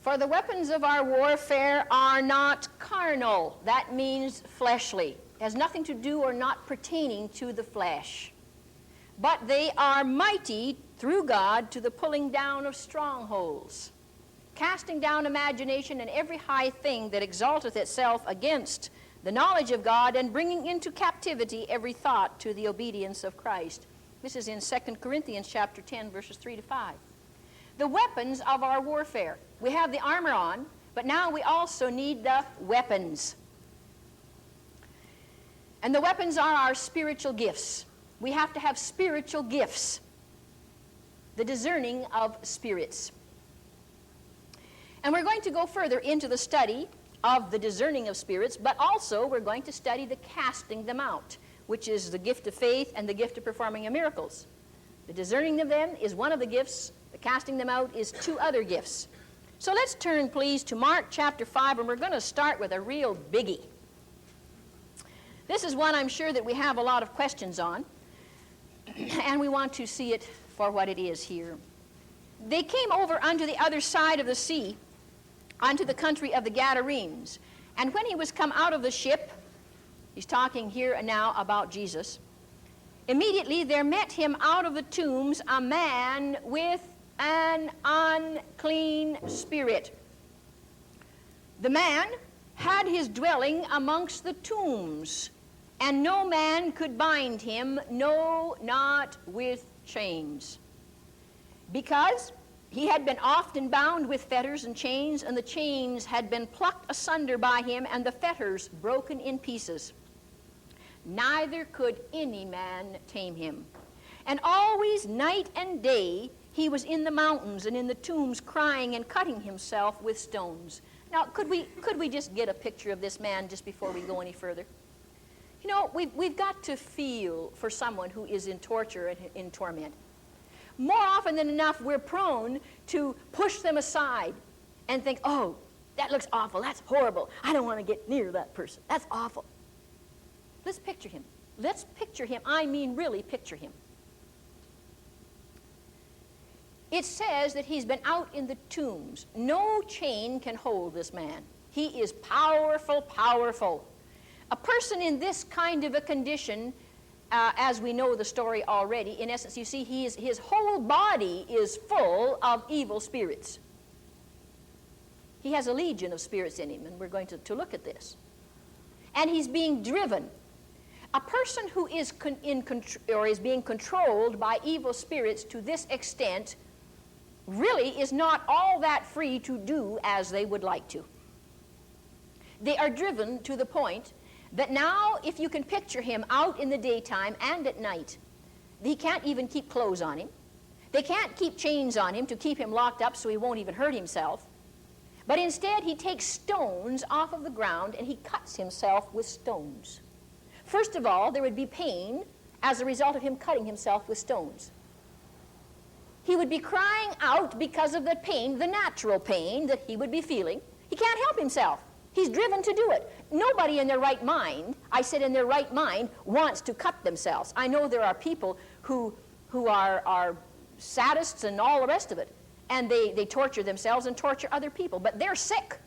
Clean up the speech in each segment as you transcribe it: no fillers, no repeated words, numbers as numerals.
For the weapons of our warfare are not carnal. That means fleshly. It has nothing to do or not pertaining to the flesh. But they are mighty through God to the pulling down of strongholds, casting down imagination and every high thing that exalteth itself against the knowledge of God, and bringing into captivity every thought to the obedience of Christ. This is in 2 Corinthians chapter 10, verses 3 to 5. The weapons of our warfare. We have the armor on, but now we also need the weapons. And the weapons are our spiritual gifts. We have to have spiritual gifts. The discerning of spirits. And we're going to go further into the study of the discerning of spirits, but also we're going to study the casting them out, which is the gift of faith and the gift of performing of miracles. The discerning of them is one of the gifts. The casting them out is two other gifts. So let's turn, please, to Mark chapter 5, and we're going to start with a real biggie. This is one I'm sure that we have a lot of questions on, and we want to see it for what it is here. They came over unto the other side of the sea, unto the country of the Gadarenes. And when he was come out of the ship, he's talking here and now about Jesus, immediately there met him out of the tombs a man with an unclean spirit. The man had his dwelling amongst the tombs, and no man could bind him, no, not with chains, because he had been often bound with fetters and chains, and the chains had been plucked asunder by him, and the fetters broken in pieces. Neither could any man tame him. And always, night and day, he was in the mountains and in the tombs, crying and cutting himself with stones. Now, could we just get a picture of this man just before we go any further? You know, we've got to feel for someone who is in torture and in torment. More often than enough, we're prone to push them aside and think, oh, that looks awful, that's horrible, I don't want to get near that person, that's awful. Let's picture him. Let's picture him. I mean, really picture him. It says that he's been out in the tombs. No chain can hold this man. He is powerful, powerful. A person in this kind of a condition, as we know the story already, in essence, you see, his whole body is full of evil spirits. He has a legion of spirits in him, and we're going to look at this. And he's being driven. A person who is being controlled by evil spirits to this extent really is not all that free to do as they would like to. They are driven to the point that now, if you can picture him out in the daytime and at night, he can't even keep clothes on him. They can't keep chains on him to keep him locked up so he won't even hurt himself. But instead, he takes stones off of the ground and he cuts himself with stones. First of all, there would be pain as a result of him cutting himself with stones. He would be crying out because of the pain, the natural pain that he would be feeling. He can't help himself. He's driven to do it. Nobody in their right mind, I said in their right mind, wants to cut themselves. I know there are people who are sadists and all the rest of it, and they torture themselves and torture other people, but they're sick.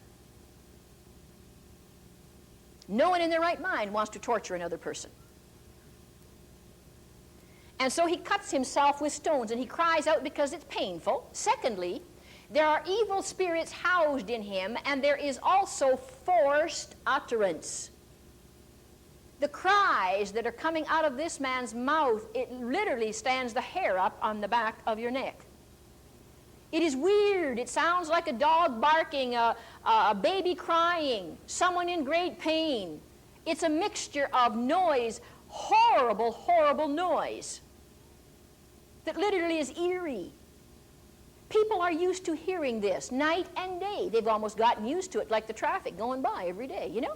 No one in their right mind wants to torture another person. And so he cuts himself with stones, and he cries out because it's painful. Secondly, there are evil spirits housed in him, and there is also forced utterance. The cries that are coming out of this man's mouth, it literally stands the hair up on the back of your neck. It is weird. It sounds like a dog barking, a baby crying, someone in great pain. It's a mixture of noise, horrible, horrible noise that literally is eerie. People are used to hearing this night and day. They've almost gotten used to it, like the traffic going by every day, you know?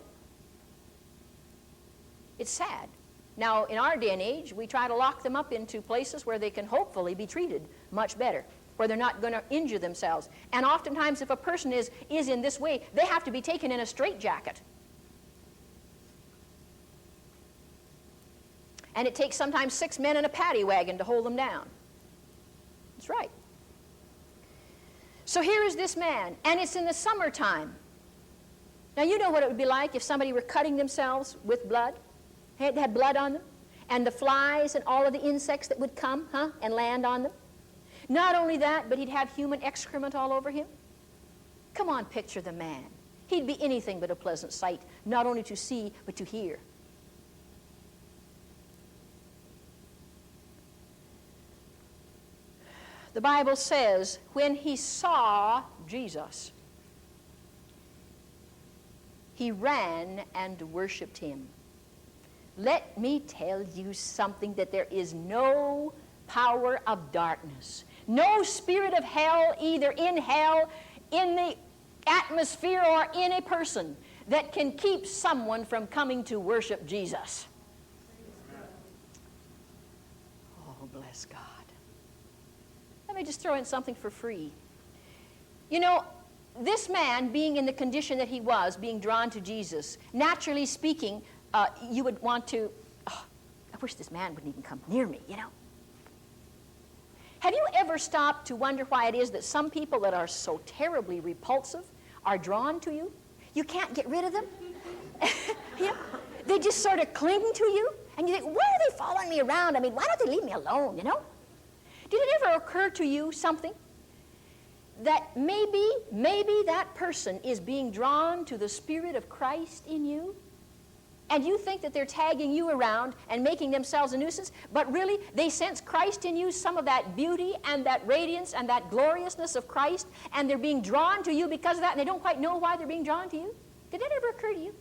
It's sad. Now, in our day and age, we try to lock them up into places where they can hopefully be treated much better, where they're not going to injure themselves. And oftentimes, if a person is in this way, they have to be taken in a straitjacket. And it takes sometimes 6 men in a paddy wagon to hold them down. That's right. So here is this man, and it's in the summertime. Now you know what it would be like if somebody were cutting themselves with blood, had blood on them, and the flies and all of the insects that would come, and land on them. Not only that, but he'd have human excrement all over him. Come on, picture the man. He'd be anything but a pleasant sight, not only to see, but to hear. The Bible says, when he saw Jesus, he ran and worshiped him. Let me tell you something, that there is no power of darkness, no spirit of hell, either in hell, in the atmosphere, or in a person, that can keep someone from coming to worship Jesus. Oh, bless God. Let me just throw in something for free. You know, this man, being in the condition that he was, being drawn to Jesus, naturally speaking, you would want to, I wish this man wouldn't even come near me, you know. Have you ever stopped to wonder why it is that some people that are so terribly repulsive are drawn to you? You can't get rid of them. You know, they just sort of cling to you, and you think, why are they following me around? I mean, why don't they leave me alone, you know? Did it ever occur to you something? That maybe that person is being drawn to the Spirit of Christ in you? And you think that they're tagging you around and making themselves a nuisance, but really they sense Christ in you, some of that beauty and that radiance and that gloriousness of Christ, and they're being drawn to you because of that, and they don't quite know why they're being drawn to you? Did that ever occur to you?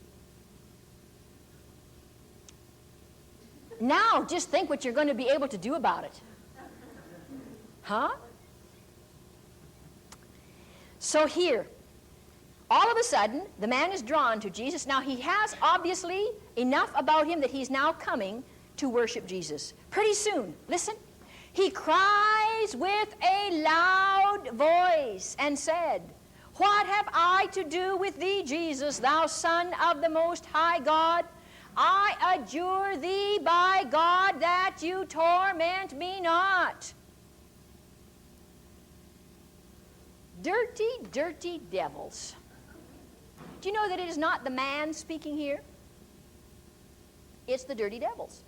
Now, just think what you're going to be able to do about it. Huh? So here, all of a sudden, the man is drawn to Jesus. Now, he has obviously enough about him that he's now coming to worship Jesus. Pretty soon, listen, he cries with a loud voice and said, "What have I to do with thee, Jesus, thou Son of the Most High God? I adjure thee by God that you torment me not." Dirty, dirty devils. Do you know that it is not the man speaking here? It's the dirty devils.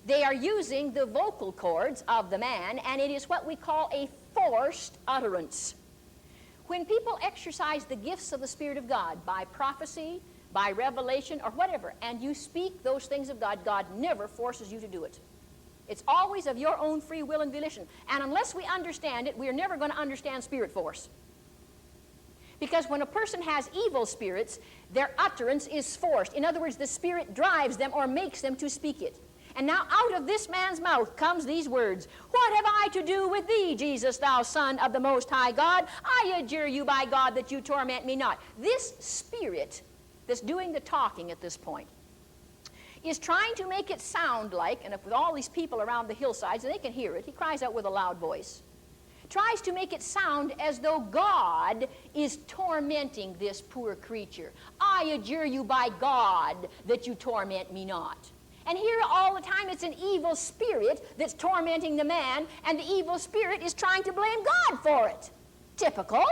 They are using the vocal cords of the man, and it is what we call a forced utterance. When people exercise the gifts of the Spirit of God by prophecy, by revelation, or whatever, and you speak those things of God, God never forces you to do it. It's always of your own free will and volition. And unless we understand it, we are never going to understand spirit force. Because when a person has evil spirits, their utterance is forced. In other words, the Spirit drives them or makes them to speak it. And now out of this man's mouth comes these words, "What have I to do with thee, Jesus, thou Son of the Most High God? I adjure you by God that you torment me not." This spirit that's doing the talking at this point is trying to make it sound like, and with all these people around the hillsides, and they can hear it, he cries out with a loud voice, tries to make it sound as though God is tormenting this poor creature. "I adjure you by God that you torment me not." And here all the time it's an evil spirit that's tormenting the man, and the evil spirit is trying to blame God for it. Typical.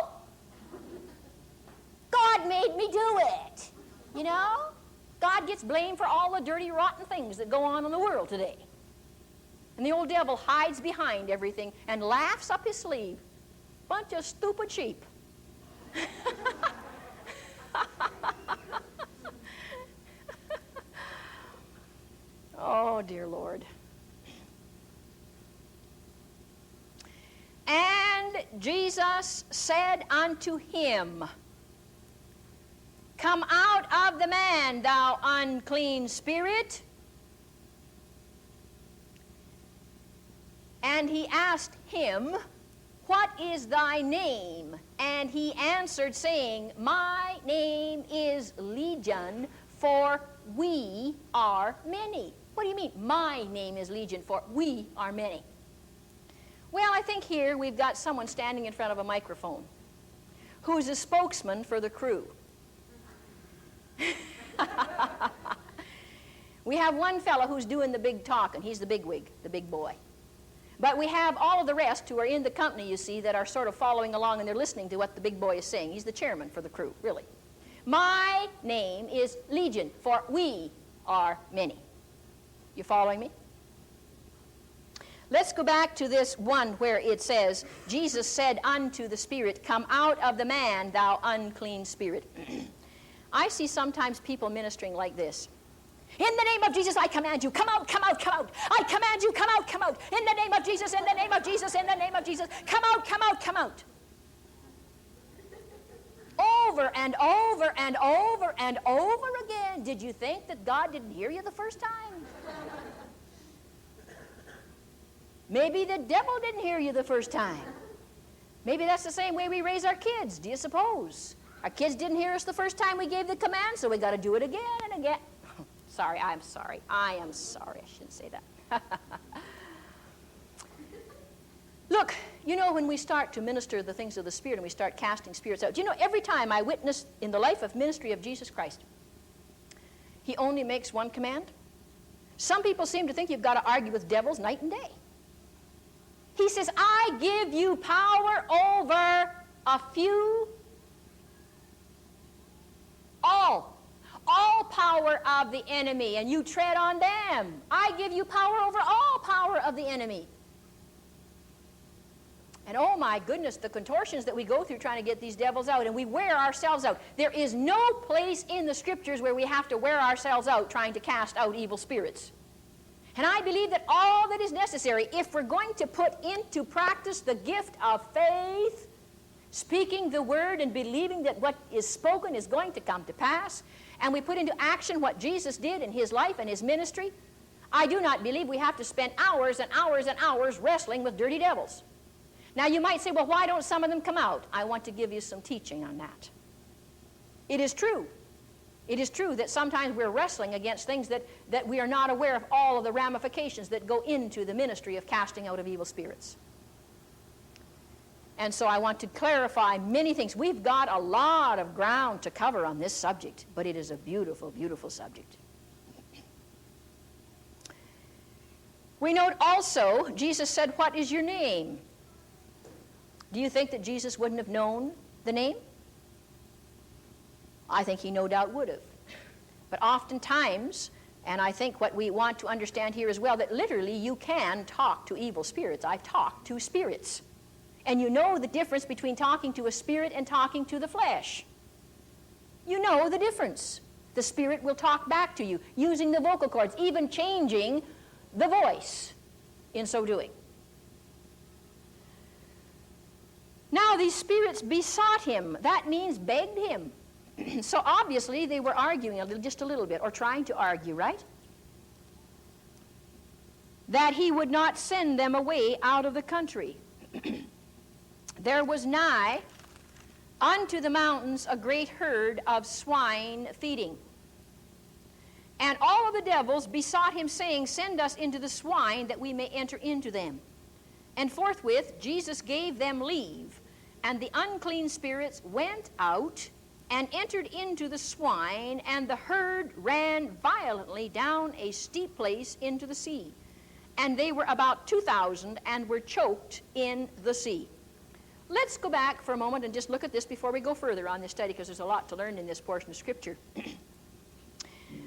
God made me do it, you know? God gets blamed for all the dirty, rotten things that go on in the world today. And the old devil hides behind everything and laughs up his sleeve. Bunch of stupid sheep. Oh, dear Lord. And Jesus said unto him, "Come out of the man, thou unclean spirit." And he asked him, "What is thy name?" And he answered, saying, "My name is Legion, for we are many." What do you mean, my name is Legion, for we are many? Well, I think here we've got someone standing in front of a microphone who's a spokesman for the crew. We have one fellow who's doing the big talk, and he's the big wig, the big boy. But we have all of the rest who are in the company, you see, that are sort of following along and they're listening to what the big boy is saying. He's the chairman for the crew, really. My name is Legion, for we are many. You following me? Let's go back to this one where it says, Jesus said unto the spirit, come out of the man, thou unclean spirit. I see sometimes people ministering like this. In the name of Jesus, I command you, come out, come out, come out. I command you, come out, come out. In the name of Jesus, in the name of Jesus, in the name of Jesus, come out, come out, come out. Over and over and over and over again. Did you think that God didn't hear you the first time? Maybe the devil didn't hear you the first time. Maybe that's the same way we raise our kids, do you suppose? Our kids didn't hear us the first time we gave the command, so we got to do it again and again. Sorry, I'm sorry. I am sorry. I shouldn't say that. Look, you know, when we start to minister the things of the Spirit and we start casting spirits out, you know, every time I witness in the life of ministry of Jesus Christ, he only makes one command. Some people seem to think you've got to argue with devils night and day. He says, I give you power over a few, all power of the enemy, and you tread on them. I give you power over all power of the enemy. And oh my goodness, the contortions that we go through trying to get these devils out, and we wear ourselves out. There is no place in the Scriptures where we have to wear ourselves out trying to cast out evil spirits. And I believe that all that is necessary, if we're going to put into practice the gift of faith, speaking the word and believing that what is spoken is going to come to pass, and we put into action what Jesus did in his life and his ministry, I do not believe we have to spend hours and hours and hours wrestling with dirty devils. Now you might say, well, why don't some of them come out? I want to give you some teaching on that. It is true. It is true that sometimes we're wrestling against things that we are not aware of all of the ramifications that go into the ministry of casting out of evil spirits. And so I want to clarify many things. We've got a lot of ground to cover on this subject, but it is a beautiful, beautiful subject. We note also, Jesus said, what is your name? Do you think that Jesus wouldn't have known the name? I think he no doubt would have. But oftentimes, and I think what we want to understand here as well, that literally you can talk to evil spirits. I've talked to spirits. And you know the difference between talking to a spirit and talking to the flesh. You know the difference. The spirit will talk back to you, using the vocal cords, even changing the voice in so doing. Now these spirits besought him. That means begged him. So obviously they were arguing just a little bit, or trying to argue, right? That he would not send them away out of the country. There was nigh unto the mountains a great herd of swine feeding. And all of the devils besought him, saying, send us into the swine, that we may enter into them. And forthwith Jesus gave them leave, and the unclean spirits went out and entered into the swine, and the herd ran violently down a steep place into the sea. And they were about 2,000 and were choked in the sea. Let's go back for a moment and just look at this before we go further on this study, because there's a lot to learn in this portion of Scripture.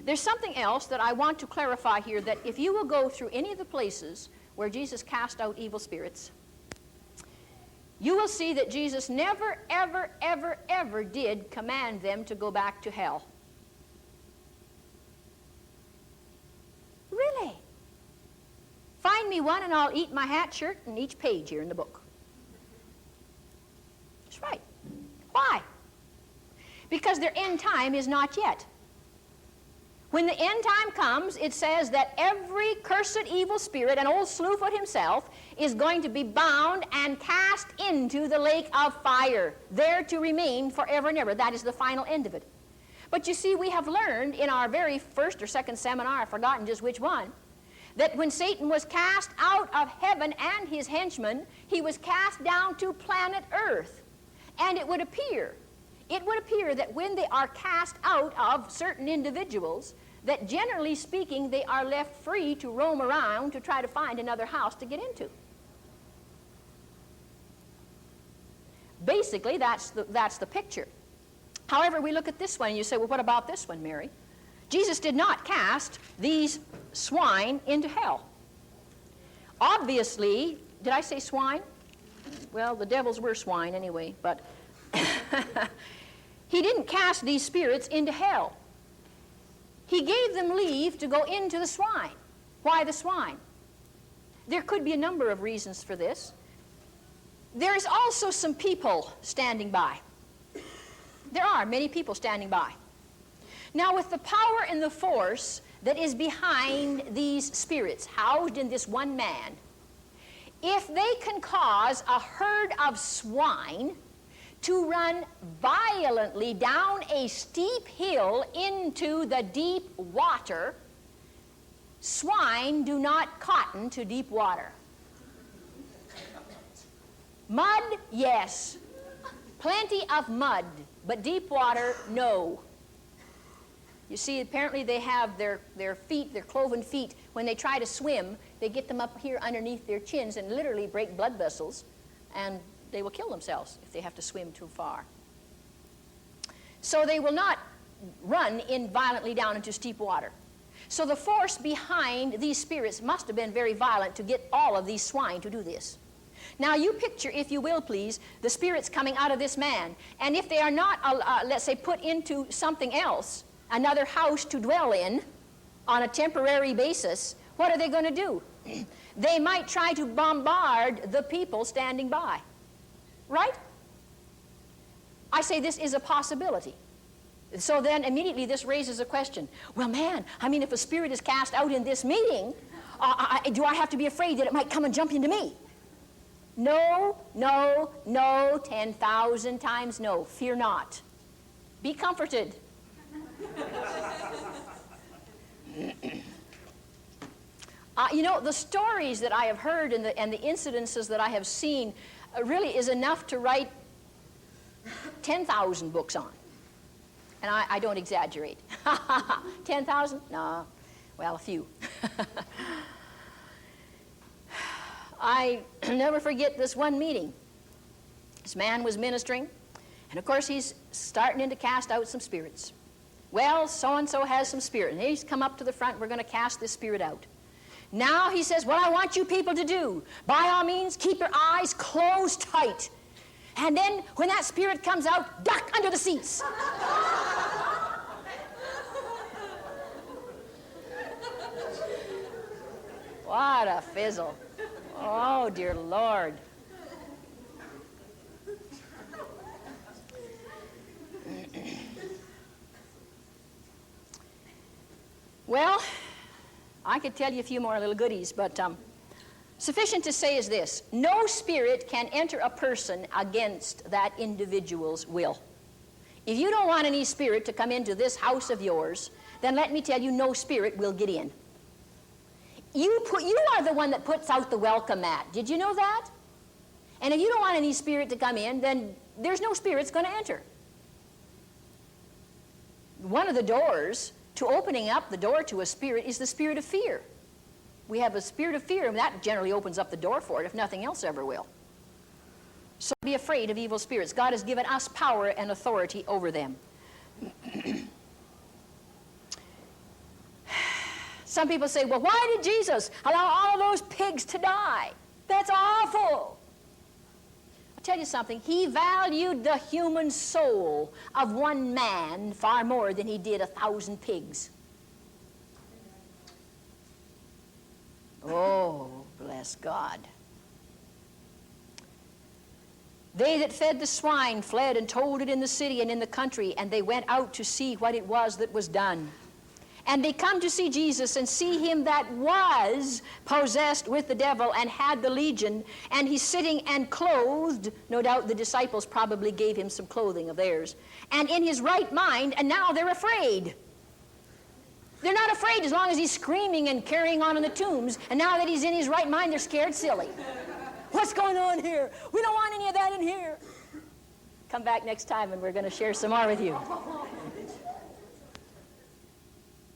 There's something else that I want to clarify here, that if you will go through any of the places where Jesus cast out evil spirits, you will see that Jesus never, ever, ever, ever did command them to go back to hell. Really? Find me one and I'll eat my hat, shirt, and each page here in the book. That's right. Why? Because their end time is not yet. When the end time comes, it says that every cursed evil spirit, and old Slewfoot himself, is going to be bound and cast into the lake of fire, there to remain forever and ever. That is the final end of it. But you see, we have learned in our very first or second seminar, I've forgotten just which one, that when Satan was cast out of heaven and his henchmen, he was cast down to planet Earth. And it would appear that when they are cast out of certain individuals, that generally speaking, they are left free to roam around to try to find another house to get into. basically, that's the picture. However, we look at this one and you say, well, what about this one, Mary? Jesus did not cast these swine into hell. Obviously, did I say swine? Well, the devils were swine anyway, but he didn't cast these spirits into hell. He gave them leave to go into the swine. Why the swine? There could be a number of reasons for this. There is also some people standing by. There are many people standing by. Now, with the power and the force that is behind these spirits, housed in this one man, if they can cause a herd of swine to run violently down a steep hill into the deep water, swine do not cotton to deep water. Mud, yes. Plenty of mud, but deep water, no. You see, apparently they have their feet, their cloven feet, when they try to swim, they get them up here underneath their chins and literally break blood vessels, and they will kill themselves if they have to swim too far. So they will not run in violently down into steep water. So the force behind these spirits must have been very violent to get all of these swine to do this. Now you picture, if you will please, the spirits coming out of this man, and if they are not, let's say, put into something else, another house to dwell in on a temporary basis, what are they going to do? They might try to bombard the people standing by. Right? I say this is a possibility. So then immediately this raises a question. Well, man, I mean, if a spirit is cast out in this meeting, do I have to be afraid that it might come and jump into me? No, no, no, 10,000 times no. Fear not. Be comforted. You know, the stories that I have heard and the incidences that I have seen really is enough to write 10,000 books on. And I don't exaggerate. 10,000? No. Well, a few. I never forget this one meeting. This man was ministering, and of course he's starting to cast out some spirits. Well, so-and-so has some spirit, and he's come up to the front, we're going to cast this spirit out. Now he says, what I want you people to do, by all means, keep your eyes closed tight. And then when that spirit comes out, duck under the seats. What a fizzle. Oh, dear Lord. Well, I could tell you a few more little goodies, but sufficient to say is this. No spirit can enter a person against that individual's will. If you don't want any spirit to come into this house of yours, then let me tell you, no spirit will get in. You are the one that puts out the welcome mat. Did you know that? And if you don't want any spirit to come in, then there's no spirit's going to enter. One of the doors to opening up the door to a spirit is the spirit of fear. We have a spirit of fear, and that generally opens up the door for it, if nothing else ever will. So be afraid of evil spirits. God has given us power and authority over them. Some people say, well, why did Jesus allow all of those pigs to die? That's awful. I'll tell you something. He valued the human soul of one man far more than he did 1,000 pigs. Oh, bless God. They that fed the swine fled and told it in the city and in the country, and they went out to see what it was that was done. And they come to see Jesus and see him that was possessed with the devil and had the legion, and he's sitting and clothed. No doubt the disciples probably gave him some clothing of theirs. And in his right mind, and now they're afraid. They're not afraid as long as he's screaming and carrying on in the tombs, and now that he's in his right mind, they're scared silly. What's going on here? We don't want any of that in here. Come back next time and we're going to share some more with you.